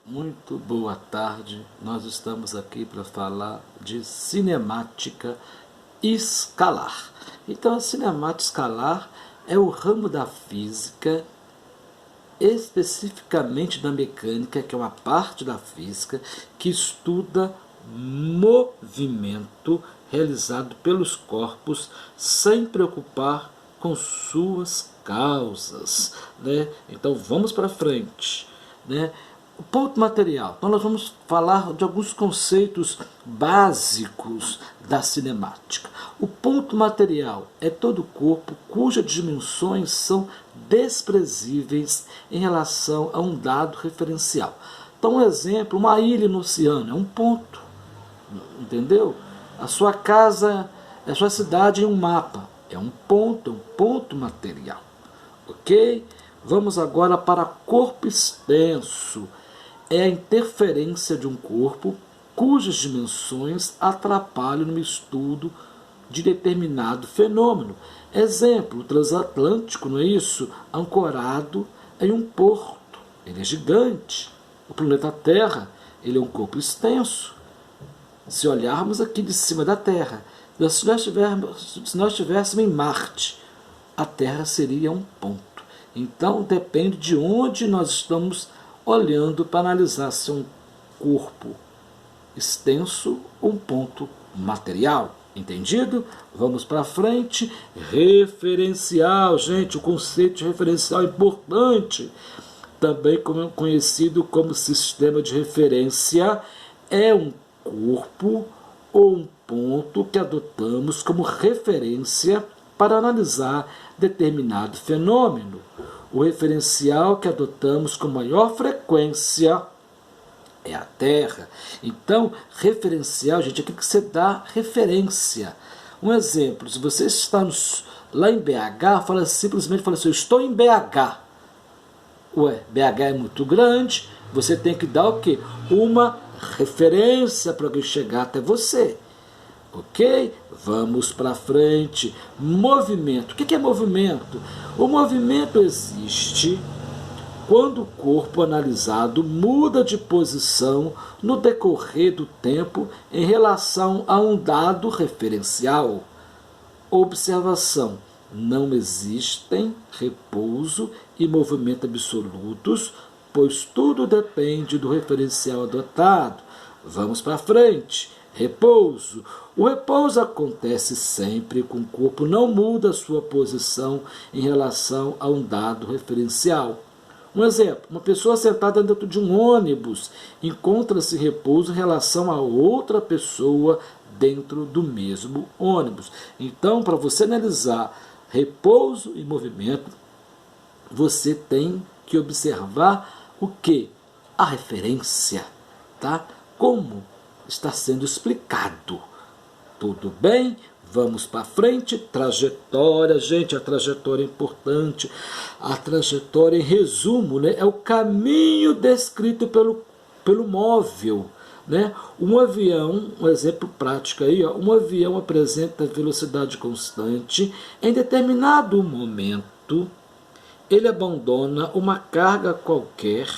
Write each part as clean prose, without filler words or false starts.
Muito boa tarde, nós estamos aqui para falar de cinemática escalar. Então a cinemática escalar é o ramo da física, especificamente da mecânica, que é uma parte da física que estuda movimento realizado pelos corpos sem preocupar com suas causas, né? Então vamos para frente, né? O ponto material. Então nós vamos falar de alguns conceitos básicos da cinemática. O ponto material é todo corpo cujas dimensões são desprezíveis em relação a um dado referencial. Então, um exemplo, uma ilha no oceano é um ponto, entendeu? A sua casa, a sua cidade é um mapa, é um ponto material, ok? Vamos agora para corpo extenso. É a interferência de um corpo cujas dimensões atrapalham no estudo de determinado fenômeno. Exemplo, o transatlântico, não é isso? Ancorado em um porto. Ele é gigante. O planeta Terra, ele é um corpo extenso. Se olharmos aqui de cima da Terra, se nós estivéssemos em Marte, a Terra seria um ponto. Então depende de onde nós estamos olhando para analisar se é um corpo extenso ou um ponto material. Entendido? Vamos para frente. Referencial, gente, o conceito de referencial é importante. Também conhecido como sistema de referência, é um corpo ou um ponto que adotamos como referência para analisar determinado fenômeno. O referencial que adotamos com maior frequência é a Terra. Então, referencial, gente, é aquilo que você dá referência. Um exemplo, se você está lá em BH, simplesmente fala assim, eu estou em BH. Ué, BH é muito grande, você tem que dar o quê? Uma referência para alguém chegar até você. Ok? Vamos para frente. Movimento. O que é movimento? O movimento existe quando o corpo analisado muda de posição no decorrer do tempo em relação a um dado referencial. Observação. Não existem repouso e movimento absolutos, pois tudo depende do referencial adotado. Vamos para frente. Repouso. O repouso acontece sempre com o corpo não muda sua posição em relação a um dado referencial. Um exemplo, uma pessoa sentada dentro de um ônibus encontra-se repouso em relação a outra pessoa dentro do mesmo ônibus. Então, para você analisar repouso e movimento, você tem que observar o que? A referência, tá? Como está sendo explicado. Tudo bem? Vamos para frente. Trajetória, gente, a trajetória é importante. A trajetória, em resumo, né, é o caminho descrito pelo móvel. Né? Um avião, um exemplo prático aí, ó, um avião apresenta velocidade constante. Em determinado momento, ele abandona uma carga qualquer.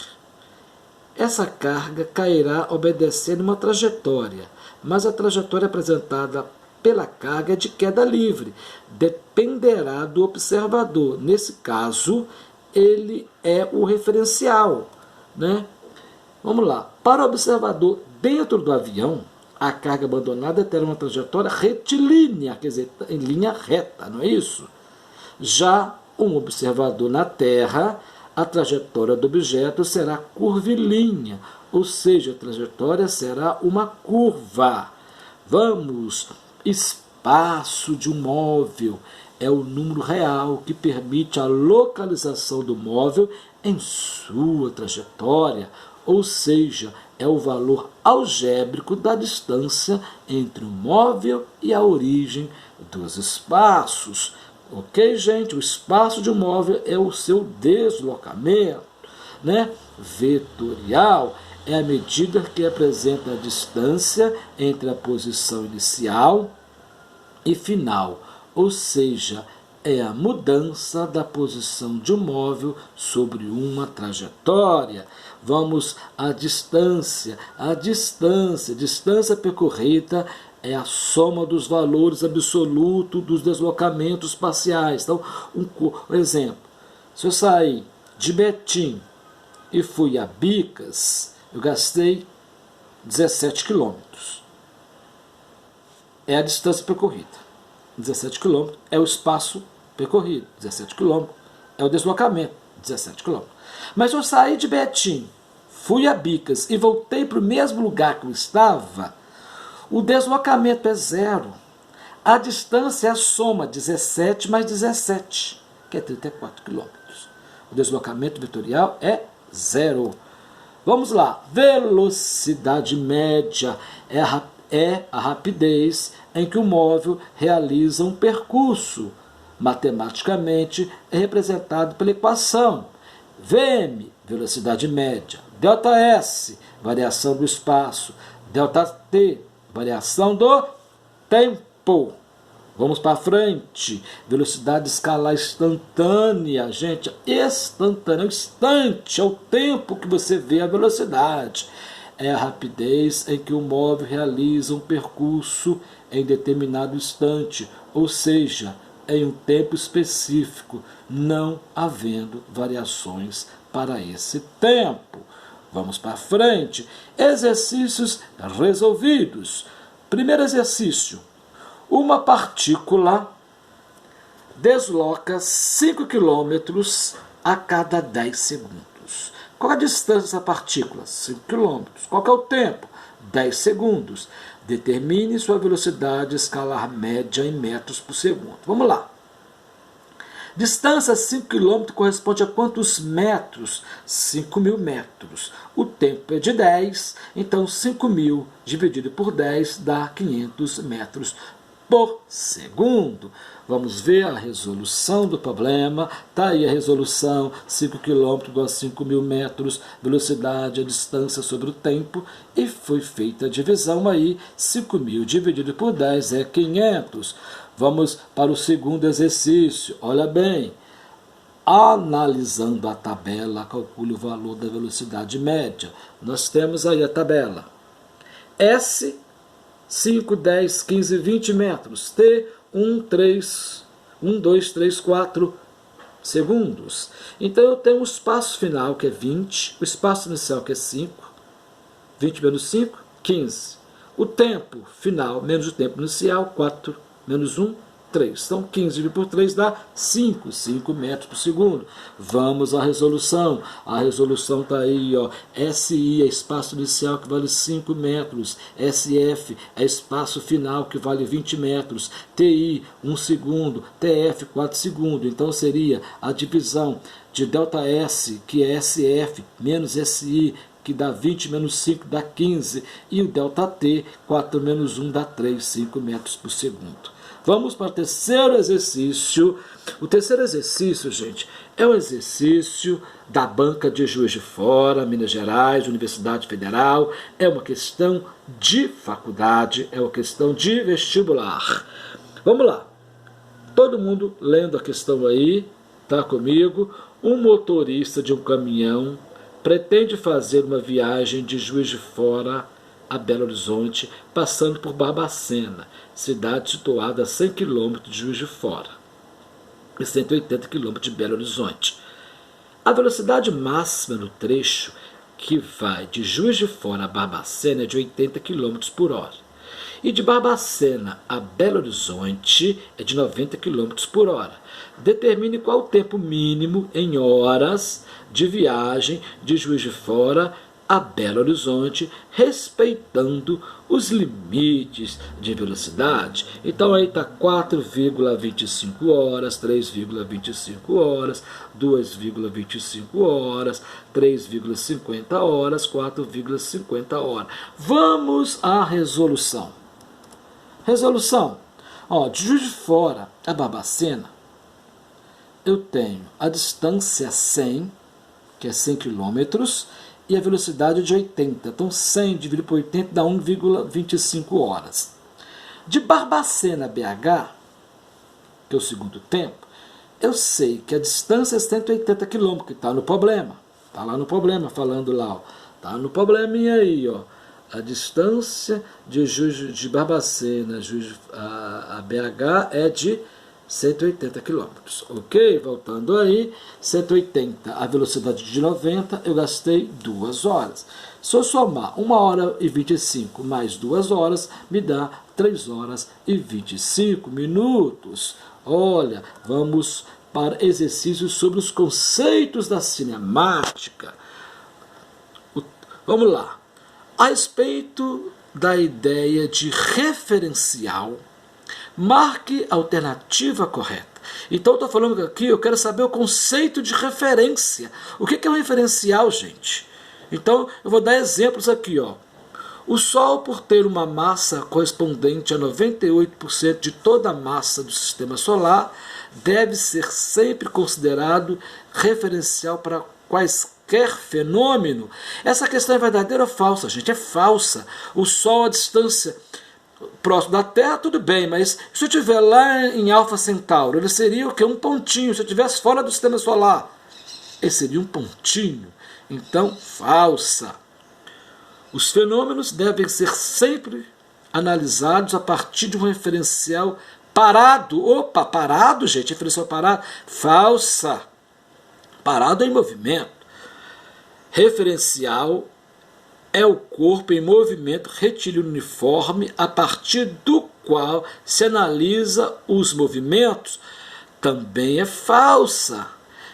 Essa carga cairá obedecendo uma trajetória, mas a trajetória apresentada pela carga é de queda livre, dependerá do observador. Nesse caso, ele é o referencial. Né? Vamos lá. Para o observador dentro do avião, a carga abandonada terá uma trajetória retilínea, quer dizer, em linha reta, não é isso? Já um observador na Terra, a trajetória do objeto será curvilínea, ou seja, a trajetória será uma curva. Vamos, espaço de um móvel é o número real que permite a localização do móvel em sua trajetória, ou seja, é o valor algébrico da distância entre o móvel e a origem dos espaços. Ok, gente? O espaço de um móvel é o seu deslocamento. Né? Vetorial é a medida que apresenta a distância entre a posição inicial e final, ou seja, é a mudança da posição de um móvel sobre uma trajetória. Vamos à distância. A distância percorrida é a soma dos valores absolutos dos deslocamentos parciais. Então, um exemplo, se eu sair de Betim e fui a Bicas, eu gastei 17 quilômetros. É a distância percorrida. 17 quilômetros é o espaço percorrido. 17 quilômetros é o deslocamento. 17 quilômetros. Mas se eu saí de Betim, fui a Bicas e voltei para o mesmo lugar que eu estava, o deslocamento é zero. A distância é a soma 17 mais 17, que é 34 quilômetros. O deslocamento vetorial é zero. Vamos lá. Velocidade média é a rapidez em que o móvel realiza um percurso. Matematicamente é representado pela equação Vm, velocidade média, ΔS, variação do espaço, ΔT, variação do tempo. Vamos para frente. Velocidade escalar instantânea, gente, instantânea, instante, é o tempo que você vê a velocidade. É a rapidez em que o móvel realiza um percurso em determinado instante, ou seja, em um tempo específico, não havendo variações para esse tempo. Vamos para frente. Exercícios resolvidos. Primeiro exercício. Uma partícula desloca 5 km a cada 10 segundos. Qual a distância dessa partícula? 5 km. Qual é o tempo? 10 segundos. Determine sua velocidade escalar média em metros por segundo. Vamos lá. Distância 5 km corresponde a quantos metros? 5.000 metros. O tempo é de 10, então 5.000 dividido por 10 dá 500 metros por segundo. Vamos ver a resolução do problema. Está aí a resolução, 5 km igual a 5.000 metros, velocidade, a distância sobre o tempo, e foi feita a divisão aí, 5.000 dividido por 10 é 500. Vamos para o segundo exercício. Olha bem, analisando a tabela, calcule o valor da velocidade média. Nós temos aí a tabela. S, 5, 10, 15, 20 metros. T, 1, 2, 3, 4 segundos. Então eu tenho o espaço final, que é 20, o espaço inicial, que é 5, 20 menos 5, 15. O tempo final menos o tempo inicial, 4 menos 1, 3. Então 15 dividido por 3 dá 5 metros por segundo. Vamos à resolução. A resolução está aí, ó. SI é espaço inicial, que vale 5 metros. SF é espaço final, que vale 20 metros. TI, 1 segundo. TF, 4 segundos. Então seria a divisão de ΔS, que é SF, menos SI, que dá 20 menos 5 dá 15. E o ΔT, 4 menos 1 dá 3, 5 metros por segundo. Vamos para o terceiro exercício. O terceiro exercício, gente, é o exercício da banca de Juiz de Fora, Minas Gerais, Universidade Federal. É uma questão de faculdade, é uma questão de vestibular. Vamos lá. Todo mundo lendo a questão aí, tá comigo? Um motorista de um caminhão pretende fazer uma viagem de Juiz de Fora a Belo Horizonte, passando por Barbacena, cidade situada a 100 km de Juiz de Fora e 180 km de Belo Horizonte. A velocidade máxima no trecho, que vai de Juiz de Fora a Barbacena, é de 80 km por hora. E de Barbacena a Belo Horizonte é de 90 km por hora. Determine qual o tempo mínimo em horas de viagem de Juiz de Fora a Belo Horizonte, respeitando os limites de velocidade. Então aí está 4,25 horas, 3,25 horas, 2,25 horas, 3,50 horas, 4,50 horas. Vamos à resolução. Resolução. Ó, de Juiz de Fora a Barbacena, eu tenho a distância 100, que é 100 quilômetros, e a velocidade de 80. Então 100 dividido por 80 dá 1,25 horas. De Barbacena a BH, que é o segundo tempo, eu sei que a distância é 180 km, que está no problema. Está lá no problema, falando lá, ó. Está no probleminha aí, ó. A distância de Juiz de Barbacena a BH é de 180 km. Ok? Voltando aí, 180, a velocidade de 90, eu gastei 2 horas. Se eu somar 1 hora e 25 mais 2 horas, me dá 3 horas e 25 minutos. Olha, vamos para exercícios sobre os conceitos da cinemática. Vamos lá. A respeito da ideia de referencial, marque a alternativa correta. Então, eu estou falando aqui, eu quero saber o conceito de referência. O que é um referencial, gente? Então, eu vou dar exemplos aqui, ó. O Sol, por ter uma massa correspondente a 98% de toda a massa do Sistema Solar, deve ser sempre considerado referencial para quaisquer fenômeno. Essa questão é verdadeira ou falsa, gente? É falsa. O Sol, a distância próximo da Terra, tudo bem, mas se eu estiver lá em Alfa Centauro, ele seria o quê? Um pontinho. Se eu estivesse fora do Sistema Solar, ele seria um pontinho. Então, falsa. Os fenômenos devem ser sempre analisados a partir de um referencial parado. Opa, parado, gente, referencial parado. Falsa. Parado é em movimento. Referencial é o corpo em movimento retilíneo uniforme a partir do qual se analisa os movimentos. Também é falsa.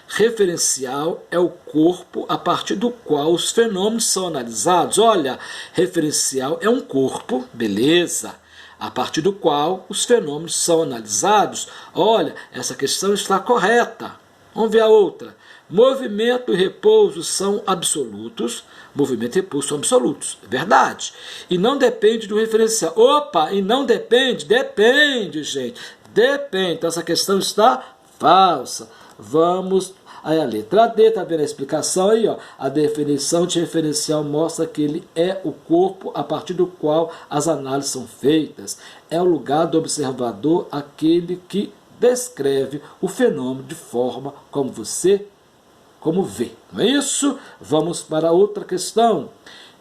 Referencial é o corpo a partir do qual os fenômenos são analisados. Olha, referencial é um corpo, beleza, a partir do qual os fenômenos são analisados. Olha, essa questão está correta. Vamos ver a outra. Movimento e repouso são absolutos. Movimento e repouso são absolutos. É verdade. E não depende do referencial. Opa, e não depende? Depende, gente. Depende. Então essa questão está falsa. Vamos aí a letra D, tá vendo a explicação aí, ó? A definição de referencial mostra que ele é o corpo a partir do qual as análises são feitas. É o lugar do observador, aquele que descreve o fenômeno de forma como vê. Não é isso? Vamos para outra questão.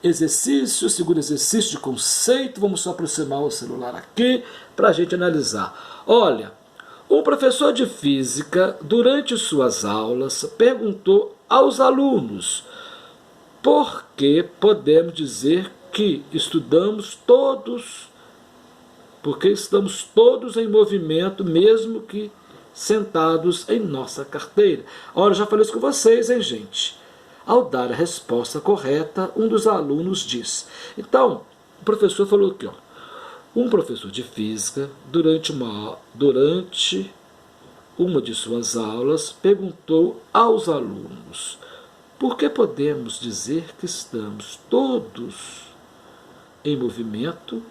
Exercício, segundo exercício de conceito. Vamos só aproximar o celular aqui para a gente analisar. Olha, um professor de física, durante suas aulas, perguntou aos alunos por que podemos dizer que estamos todos em movimento, mesmo que sentados em nossa carteira. Olha, eu já falei isso com vocês, hein, gente? Ao dar a resposta correta, um dos alunos disse. Então, o professor falou aqui, ó. Um professor de física, durante uma de suas aulas, perguntou aos alunos por que podemos dizer que estamos todos em movimento,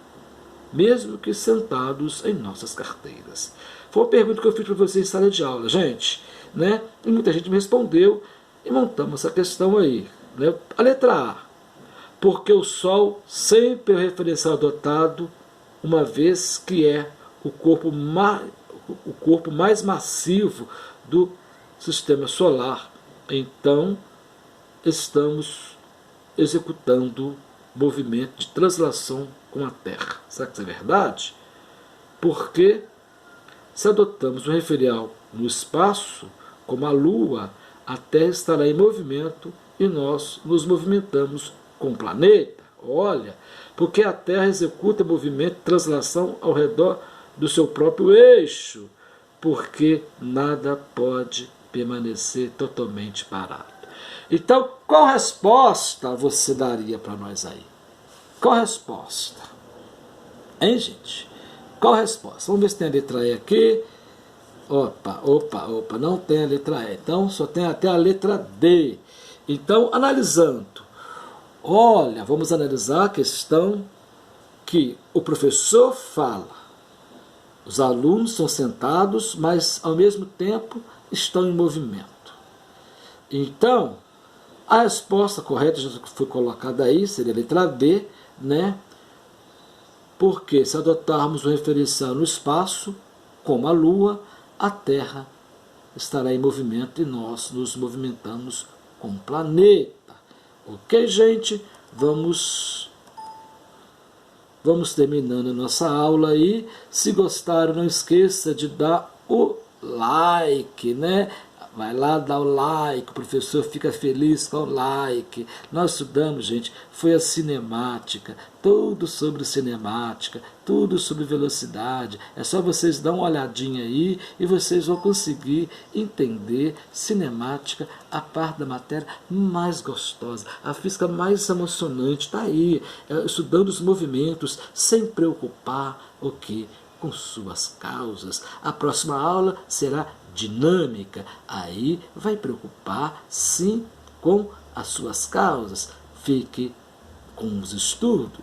mesmo que sentados em nossas carteiras. Foi uma pergunta que eu fiz para vocês em sala de aula, gente, né? E muita gente me respondeu e montamos essa questão aí, né? A letra A, porque o Sol sempre é o referencial adotado, uma vez que é o corpo mais massivo do Sistema Solar. Então, estamos executando movimento de translação com a Terra. Será que isso é verdade? Porque se adotamos um referencial no espaço, como a Lua, a Terra estará em movimento e nós nos movimentamos com o planeta. Olha, porque a Terra executa movimento de translação ao redor do seu próprio eixo, porque nada pode permanecer totalmente parado. Então, qual resposta você daria para nós aí? Qual resposta? Hein, gente? Qual resposta? Vamos ver se tem a letra E aqui. Opa, não tem a letra E. Então, só tem até a letra D. Então, analisando. Olha, vamos analisar a questão que o professor fala. Os alunos são sentados, mas ao mesmo tempo estão em movimento. Então, a resposta correta já foi colocada aí, seria a letra B, né? Porque se adotarmos um referencial no espaço, como a Lua, a Terra estará em movimento e nós nos movimentamos com o planeta. Ok, gente? Vamos terminando a nossa aula aí. Se gostaram, não esqueça de dar o like, né? Vai lá, dá o like, o professor fica feliz com o like. Nós estudamos, gente, foi a cinemática, tudo sobre cinemática, tudo sobre velocidade. É só vocês dar uma olhadinha aí e vocês vão conseguir entender cinemática, a parte da matéria mais gostosa, a física mais emocionante. Está aí, estudando os movimentos, sem preocupar o quê? Com suas causas. A próxima aula será dinâmica, aí vai preocupar sim com as suas causas. Fique com os estudos.